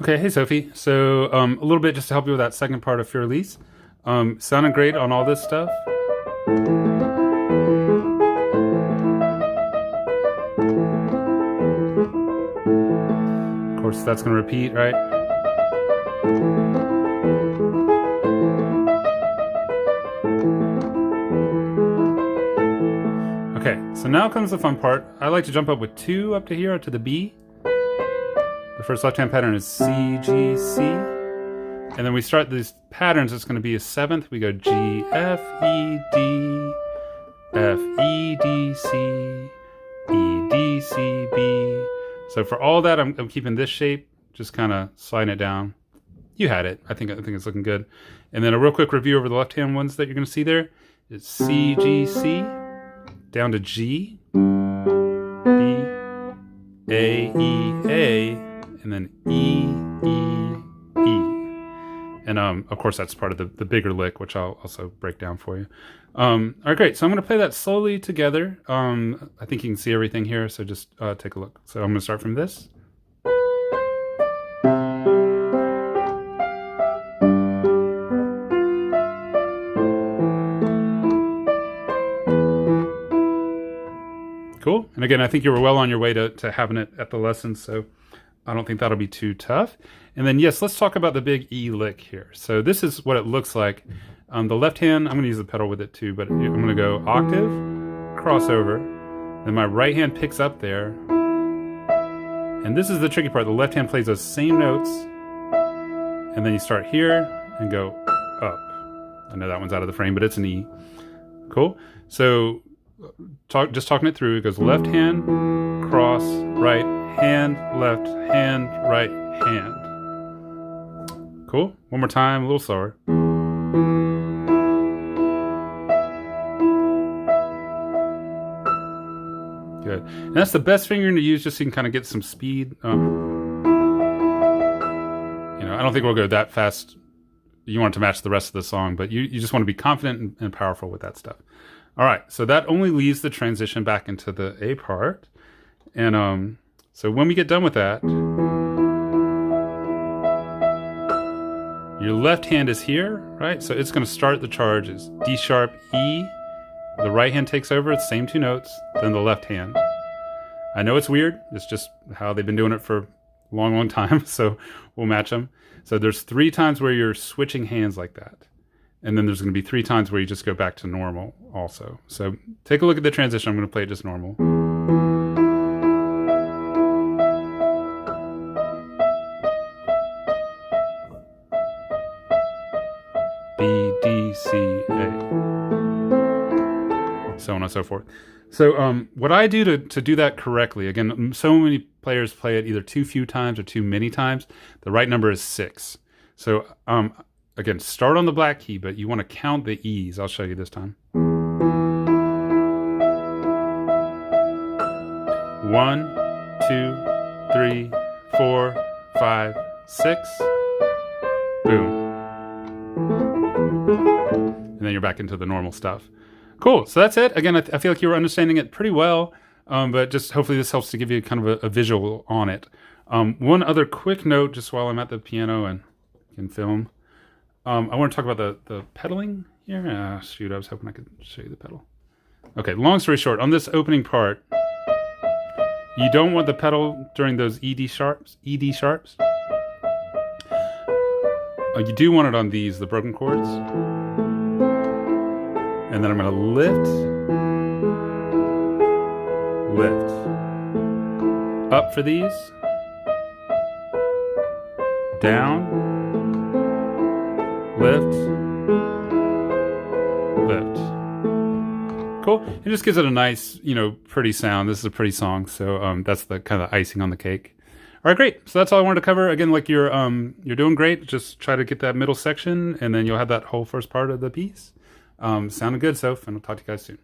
Okay, hey Sophie. So a little bit just to help you with that second part of Fear Elise. Sounding great on all this stuff. Of course, that's going to repeat, right? Okay, so now comes the fun part. I like to jump up with 2 up to here, up to the B. The first left-hand pattern is C, G, C. And then we start these patterns. It's going to be a 7th. We go G, F, E, D, F, E, D, C, E, D, C, B. So for all that, I'm keeping this shape, just kind of sliding it down. You had it. I think it's looking good. And then a real quick review over the left-hand ones that you're going to see there. It's C, G, C, down to G, B, A, E, A, and then E, E, E. And of course, that's part of the bigger lick, which I'll also break down for you. All right, great. So I'm going to play that slowly together. I think you can see everything here, so just take a look. So I'm going to start from this. Cool. And again, I think you were well on your way to having it at the lesson, so I don't think that'll be too tough. And then, yes, let's talk about the big E lick here. So this is what it looks like. The left hand, I'm going to use the pedal with it too, but I'm going to go octave, crossover, then my right hand picks up there. And this is the tricky part. The left hand plays those same notes, and then you start here and go up. I know that one's out of the frame, but it's an E. Cool. So just talking it through, it goes left hand, cross, right hand, left hand, right hand. Cool. One more time, a little slower. Good. And that's the best fingering to use, just so you can kind of get some speed. I don't think we'll go that fast. You want it to match the rest of the song, but you just want to be confident and powerful with that stuff. All right, so that only leaves the transition back into the A part. And so when we get done with that, your left hand is here, right? So it's going to start the charge as D sharp, E. The right hand takes over, it's the same 2 notes, then the left hand. I know it's weird. It's just how they've been doing it for a long, long time, so we'll match them. So there's 3 times where you're switching hands like that. And then there's going to be 3 times where you just go back to normal also. So take a look at the transition. I'm going to play it just normal. B, D, C, A. So on and so forth. So what I do to do that correctly, again, so many players play it either too few times or too many times. The right number is 6. So again, start on the black key, but you want to count the E's. I'll show you this time. 1, 2, 3, 4, 5, 6. Boom. And then you're back into the normal stuff. Cool. So that's it. Again, I feel like you were understanding it pretty well, but just hopefully this helps to give you kind of a visual on it. One other quick note, just while I'm at the piano and can film. I want to talk about the pedaling here. Shoot, I was hoping I could show you the pedal. Okay, long story short, on this opening part, you don't want the pedal during those ED sharps. You do want it on these, the broken chords. And then I'm going to lift, up for these, down, lift. Cool. It just gives it a nice, pretty sound. This is a pretty song, so that's the kind of icing on the cake. All right, great. So that's all I wanted to cover. Again, like you're doing great. Just try to get that middle section, and then you'll have that whole first part of the piece. Sounded good, Soph, and I'll talk to you guys soon.